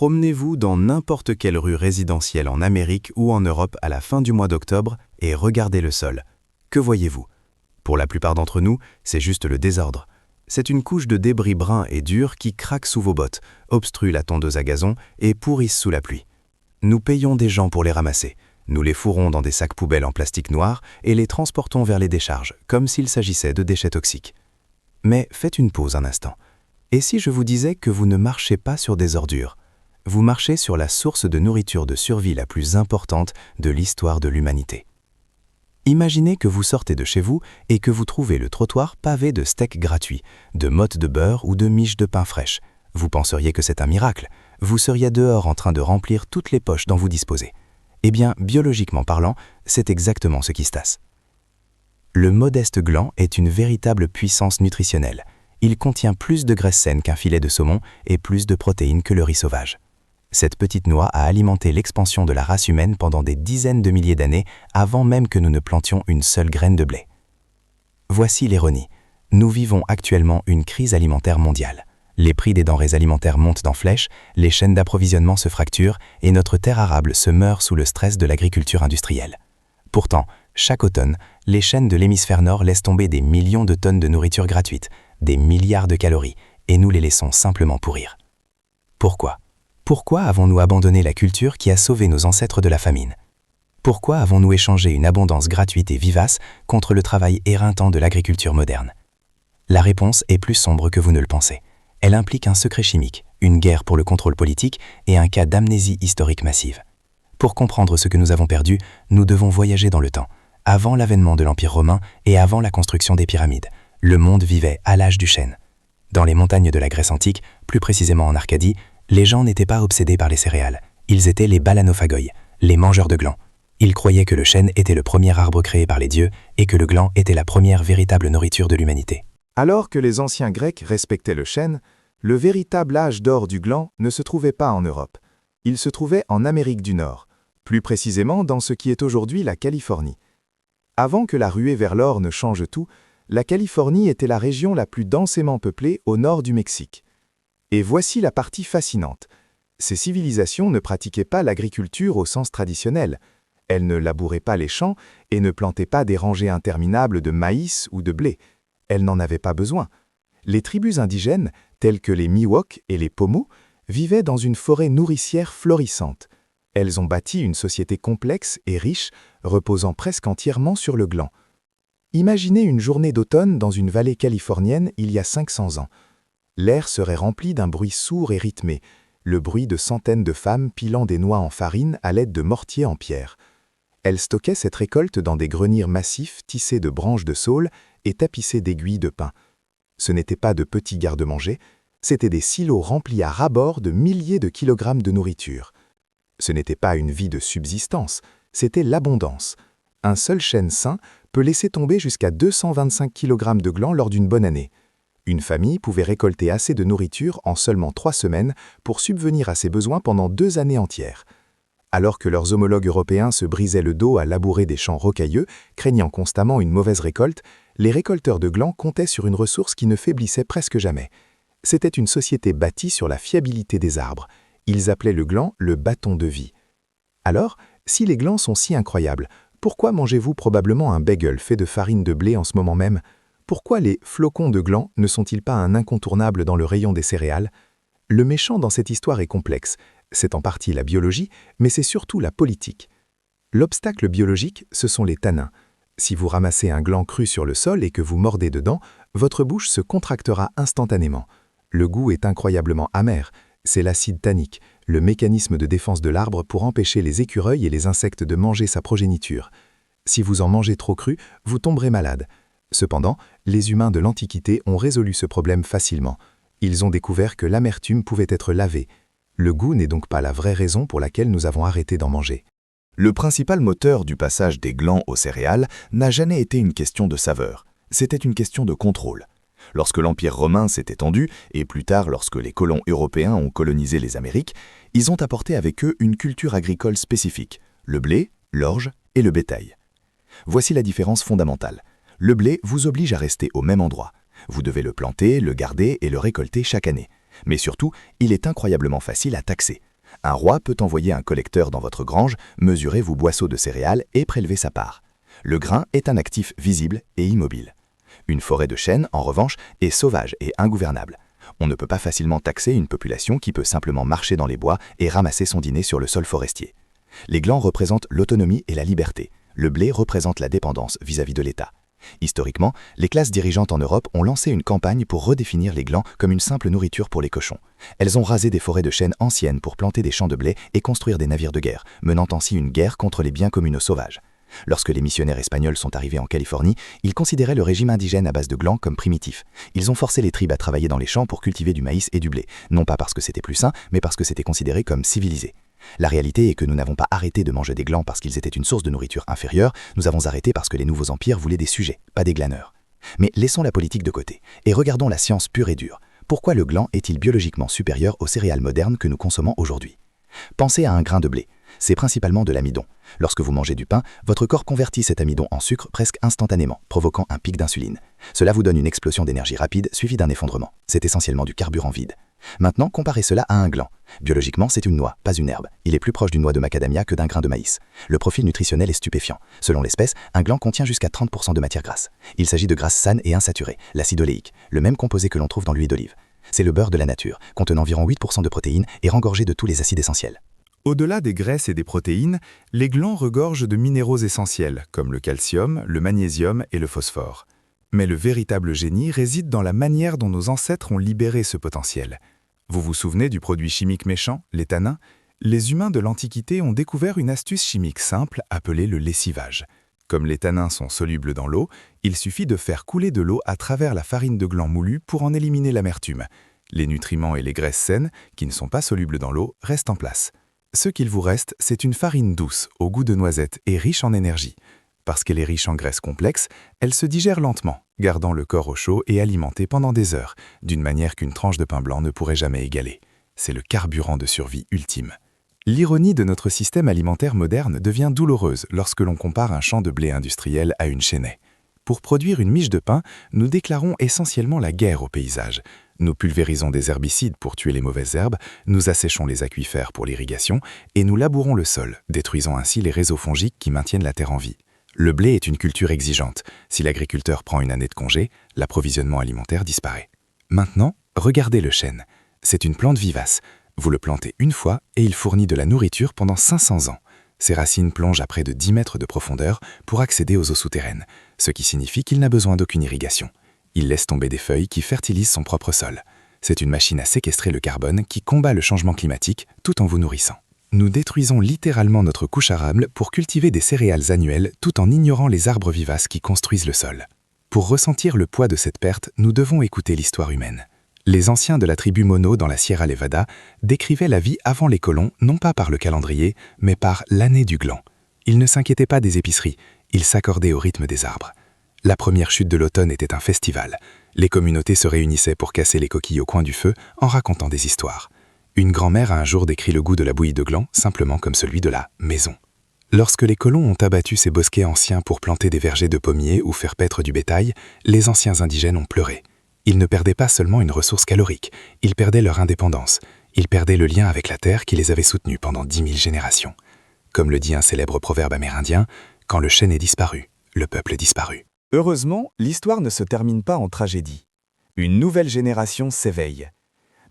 Promenez-vous dans n'importe quelle rue résidentielle en Amérique ou en Europe à la fin du mois d'octobre et regardez le sol. Que voyez-vous? Pour la plupart d'entre nous, c'est juste le désordre. C'est une couche de débris bruns et durs qui craque sous vos bottes, obstrue la tondeuse à gazon et pourrissent sous la pluie. Nous payons des gens pour les ramasser. Nous les fourrons dans des sacs poubelles en plastique noir et les transportons vers les décharges, comme s'il s'agissait de déchets toxiques. Mais faites une pause un instant. Et si je vous disais que vous ne marchez pas sur des ordures? Vous marchez sur la source de nourriture de survie la plus importante de l'histoire de l'humanité. Imaginez que vous sortez de chez vous et que vous trouvez le trottoir pavé de steaks gratuits, de mottes de beurre ou de miches de pain fraîches. Vous penseriez que c'est un miracle. Vous seriez dehors en train de remplir toutes les poches dont vous disposez. Eh bien, biologiquement parlant, c'est exactement ce qui se passe. Le modeste gland est une véritable puissance nutritionnelle. Il contient plus de graisse saine qu'un filet de saumon et plus de protéines que le riz sauvage. Cette petite noix a alimenté l'expansion de la race humaine pendant des dizaines de milliers d'années avant même que nous ne plantions une seule graine de blé. Voici l'ironie. Nous vivons actuellement une crise alimentaire mondiale. Les prix des denrées alimentaires montent en flèche, les chaînes d'approvisionnement se fracturent et notre terre arable se meurt sous le stress de l'agriculture industrielle. Pourtant, chaque automne, les chaînes de l'hémisphère nord laissent tomber des millions de tonnes de nourriture gratuite, des milliards de calories, et nous les laissons simplement pourrir. Pourquoi? Pourquoi avons-nous abandonné la culture qui a sauvé nos ancêtres de la famine? Pourquoi avons-nous échangé une abondance gratuite et vivace contre le travail éreintant de l'agriculture moderne? La réponse est plus sombre que vous ne le pensez. Elle implique un secret chimique, une guerre pour le contrôle politique et un cas d'amnésie historique massive. Pour comprendre ce que nous avons perdu, nous devons voyager dans le temps. Avant l'avènement de l'Empire romain et avant la construction des pyramides, le monde vivait à l'âge du chêne. Dans les montagnes de la Grèce antique, plus précisément en Arcadie, les gens n'étaient pas obsédés par les céréales. Ils étaient les balanophagoïs, les mangeurs de glands. Ils croyaient que le chêne était le premier arbre créé par les dieux et que le gland était la première véritable nourriture de l'humanité. Alors que les anciens Grecs respectaient le chêne, le véritable âge d'or du gland ne se trouvait pas en Europe. Il se trouvait en Amérique du Nord, plus précisément dans ce qui est aujourd'hui la Californie. Avant que la ruée vers l'or ne change tout, la Californie était la région la plus densément peuplée au nord du Mexique. Et voici la partie fascinante. Ces civilisations ne pratiquaient pas l'agriculture au sens traditionnel. Elles ne labouraient pas les champs et ne plantaient pas des rangées interminables de maïs ou de blé. Elles n'en avaient pas besoin. Les tribus indigènes, telles que les Miwok et les Pomo, vivaient dans une forêt nourricière florissante. Elles ont bâti une société complexe et riche, reposant presque entièrement sur le gland. Imaginez une journée d'automne dans une vallée californienne il y a 500 ans. L'air serait rempli d'un bruit sourd et rythmé, le bruit de centaines de femmes pilant des noix en farine à l'aide de mortiers en pierre. Elles stockaient cette récolte dans des greniers massifs tissés de branches de saule et tapissés d'aiguilles de pin. Ce n'étaient pas de petits garde-manger, c'étaient des silos remplis à ras-bord de milliers de kilogrammes de nourriture. Ce n'était pas une vie de subsistance, c'était l'abondance. Un seul chêne sain peut laisser tomber jusqu'à 225 kg de glands lors d'une bonne année. Une famille pouvait récolter assez de nourriture en seulement 3 semaines pour subvenir à ses besoins pendant 2 années entières. Alors que leurs homologues européens se brisaient le dos à labourer des champs rocailleux, craignant constamment une mauvaise récolte, les récolteurs de glands comptaient sur une ressource qui ne faiblissait presque jamais. C'était une société bâtie sur la fiabilité des arbres. Ils appelaient le gland le bâton de vie. Alors, si les glands sont si incroyables, pourquoi mangez-vous probablement un bagel fait de farine de blé en ce moment même? Pourquoi les flocons de gland ne sont-ils pas un incontournable dans le rayon des céréales? Le méchant dans cette histoire est complexe. C'est en partie la biologie, mais c'est surtout la politique. L'obstacle biologique, ce sont les tanins. Si vous ramassez un gland cru sur le sol et que vous mordez dedans, votre bouche se contractera instantanément. Le goût est incroyablement amer. C'est l'acide tannique, le mécanisme de défense de l'arbre pour empêcher les écureuils et les insectes de manger sa progéniture. Si vous en mangez trop cru, vous tomberez malade. Cependant, les humains de l'Antiquité ont résolu ce problème facilement. Ils ont découvert que l'amertume pouvait être lavée. Le goût n'est donc pas la vraie raison pour laquelle nous avons arrêté d'en manger. Le principal moteur du passage des glands aux céréales n'a jamais été une question de saveur, c'était une question de contrôle. Lorsque l'Empire romain s'est étendu, et plus tard lorsque les colons européens ont colonisé les Amériques, ils ont apporté avec eux une culture agricole spécifique, le blé, l'orge et le bétail. Voici la différence fondamentale. Le blé vous oblige à rester au même endroit. Vous devez le planter, le garder et le récolter chaque année. Mais surtout, il est incroyablement facile à taxer. Un roi peut envoyer un collecteur dans votre grange, mesurer vos boisseaux de céréales et prélever sa part. Le grain est un actif visible et immobile. Une forêt de chênes, en revanche, est sauvage et ingouvernable. On ne peut pas facilement taxer une population qui peut simplement marcher dans les bois et ramasser son dîner sur le sol forestier. Les glands représentent l'autonomie et la liberté. Le blé représente la dépendance vis-à-vis de l'État. Historiquement, les classes dirigeantes en Europe ont lancé une campagne pour redéfinir les glands comme une simple nourriture pour les cochons. Elles ont rasé des forêts de chênes anciennes pour planter des champs de blé et construire des navires de guerre, menant ainsi une guerre contre les biens communaux sauvages. Lorsque les missionnaires espagnols sont arrivés en Californie, ils considéraient le régime indigène à base de glands comme primitif. Ils ont forcé les tribus à travailler dans les champs pour cultiver du maïs et du blé, non pas parce que c'était plus sain, mais parce que c'était considéré comme civilisé. La réalité est que nous n'avons pas arrêté de manger des glands parce qu'ils étaient une source de nourriture inférieure, nous avons arrêté parce que les nouveaux empires voulaient des sujets, pas des glaneurs. Mais laissons la politique de côté, et regardons la science pure et dure. Pourquoi le gland est-il biologiquement supérieur aux céréales modernes que nous consommons aujourd'hui ? Pensez à un grain de blé. C'est principalement de l'amidon. Lorsque vous mangez du pain, votre corps convertit cet amidon en sucre presque instantanément, provoquant un pic d'insuline. Cela vous donne une explosion d'énergie rapide suivie d'un effondrement. C'est essentiellement du carburant vide. Maintenant, comparez cela à un gland. Biologiquement, c'est une noix, pas une herbe. Il est plus proche d'une noix de macadamia que d'un grain de maïs. Le profil nutritionnel est stupéfiant. Selon l'espèce, un gland contient jusqu'à 30% de matière grasse. Il s'agit de graisse saine et insaturée, l'acide oléique, le même composé que l'on trouve dans l'huile d'olive. C'est le beurre de la nature, contenant environ 8% de protéines et rengorgé de tous les acides essentiels. Au-delà des graisses et des protéines, les glands regorgent de minéraux essentiels, comme le calcium, le magnésium et le phosphore. Mais le véritable génie réside dans la manière dont nos ancêtres ont libéré ce potentiel. Vous vous souvenez du produit chimique méchant, les tanins ? Les humains de l'Antiquité ont découvert une astuce chimique simple appelée le lessivage. Comme les tanins sont solubles dans l'eau, il suffit de faire couler de l'eau à travers la farine de gland moulu pour en éliminer l'amertume. Les nutriments et les graisses saines, qui ne sont pas solubles dans l'eau, restent en place. Ce qu'il vous reste, c'est une farine douce, au goût de noisette et riche en énergie. Parce qu'elle est riche en graisses complexes, elle se digère lentement, gardant le corps au chaud et alimentée pendant des heures, d'une manière qu'une tranche de pain blanc ne pourrait jamais égaler. C'est le carburant de survie ultime. L'ironie de notre système alimentaire moderne devient douloureuse lorsque l'on compare un champ de blé industriel à une chênaie. Pour produire une miche de pain, nous déclarons essentiellement la guerre au paysage. Nous pulvérisons des herbicides pour tuer les mauvaises herbes, nous asséchons les aquifères pour l'irrigation et nous labourons le sol, détruisant ainsi les réseaux fongiques qui maintiennent la terre en vie. Le blé est une culture exigeante. Si l'agriculteur prend une année de congé, l'approvisionnement alimentaire disparaît. Maintenant, regardez le chêne. C'est une plante vivace. Vous le plantez une fois et il fournit de la nourriture pendant 500 ans. Ses racines plongent à près de 10 mètres de profondeur pour accéder aux eaux souterraines, ce qui signifie qu'il n'a besoin d'aucune irrigation. Il laisse tomber des feuilles qui fertilisent son propre sol. C'est une machine à séquestrer le carbone qui combat le changement climatique tout en vous nourrissant. Nous détruisons littéralement notre couche arable pour cultiver des céréales annuelles tout en ignorant les arbres vivaces qui construisent le sol. Pour ressentir le poids de cette perte, nous devons écouter l'histoire humaine. Les anciens de la tribu Mono dans la Sierra Nevada décrivaient la vie avant les colons non pas par le calendrier, mais par l'année du gland. Ils ne s'inquiétaient pas des épiceries, ils s'accordaient au rythme des arbres. La première chute de l'automne était un festival. Les communautés se réunissaient pour casser les coquilles au coin du feu en racontant des histoires. Une grand-mère a un jour décrit le goût de la bouillie de gland simplement comme celui de la maison. Lorsque les colons ont abattu ces bosquets anciens pour planter des vergers de pommiers ou faire paître du bétail, les anciens indigènes ont pleuré. Ils ne perdaient pas seulement une ressource calorique, ils perdaient leur indépendance. Ils perdaient le lien avec la terre qui les avait soutenus pendant 10 000 générations. Comme le dit un célèbre proverbe amérindien, « Quand le chêne est disparu, le peuple est disparu ». Heureusement, l'histoire ne se termine pas en tragédie. Une nouvelle génération s'éveille.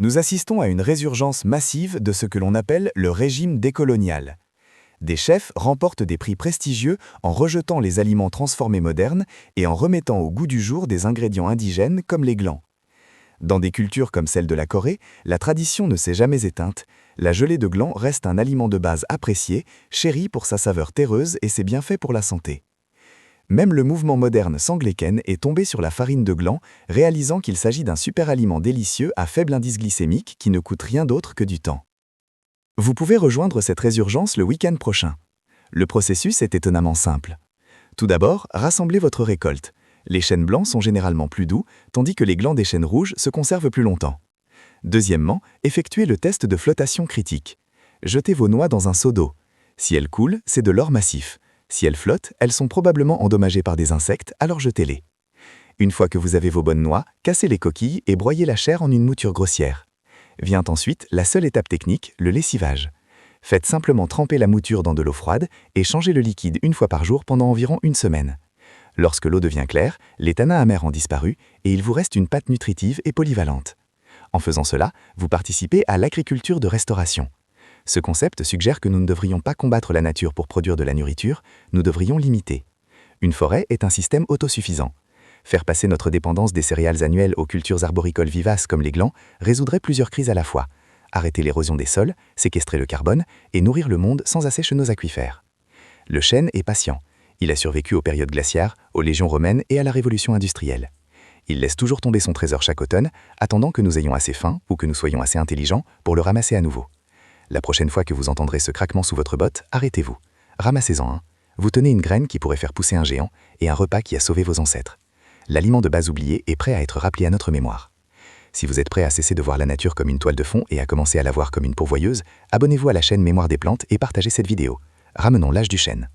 Nous assistons à une résurgence massive de ce que l'on appelle le régime décolonial. Des chefs remportent des prix prestigieux en rejetant les aliments transformés modernes et en remettant au goût du jour des ingrédients indigènes comme les glands. Dans des cultures comme celle de la Corée, la tradition ne s'est jamais éteinte. La gelée de gland reste un aliment de base apprécié, chéri pour sa saveur terreuse et ses bienfaits pour la santé. Même le mouvement moderne sangléken est tombé sur la farine de gland, réalisant qu'il s'agit d'un super-aliment délicieux à faible indice glycémique qui ne coûte rien d'autre que du temps. Vous pouvez rejoindre cette résurgence le week-end prochain. Le processus est étonnamment simple. Tout d'abord, rassemblez votre récolte. Les chênes blancs sont généralement plus doux, tandis que les glands des chênes rouges se conservent plus longtemps. Deuxièmement, effectuez le test de flottation critique. Jetez vos noix dans un seau d'eau. Si elles coulent, c'est de l'or massif. Si elles flottent, elles sont probablement endommagées par des insectes, alors jetez-les. Une fois que vous avez vos bonnes noix, cassez les coquilles et broyez la chair en une mouture grossière. Vient ensuite la seule étape technique, le lessivage. Faites simplement tremper la mouture dans de l'eau froide et changez le liquide une fois par jour pendant environ une semaine. Lorsque l'eau devient claire, les tanins amers ont disparu et il vous reste une pâte nutritive et polyvalente. En faisant cela, vous participez à l'agriculture de restauration. Ce concept suggère que nous ne devrions pas combattre la nature pour produire de la nourriture, nous devrions l'imiter. Une forêt est un système autosuffisant. Faire passer notre dépendance des céréales annuelles aux cultures arboricoles vivaces comme les glands résoudrait plusieurs crises à la fois. Arrêter l'érosion des sols, séquestrer le carbone et nourrir le monde sans assécher nos aquifères. Le chêne est patient. Il a survécu aux périodes glaciaires, aux légions romaines et à la révolution industrielle. Il laisse toujours tomber son trésor chaque automne, attendant que nous ayons assez faim ou que nous soyons assez intelligents pour le ramasser à nouveau. La prochaine fois que vous entendrez ce craquement sous votre botte, arrêtez-vous. Ramassez-en un. Vous tenez une graine qui pourrait faire pousser un géant et un repas qui a sauvé vos ancêtres. L'aliment de base oublié est prêt à être rappelé à notre mémoire. Si vous êtes prêt à cesser de voir la nature comme une toile de fond et à commencer à la voir comme une pourvoyeuse, abonnez-vous à la chaîne Mémoire des plantes et partagez cette vidéo. Ramenons l'âge du chêne.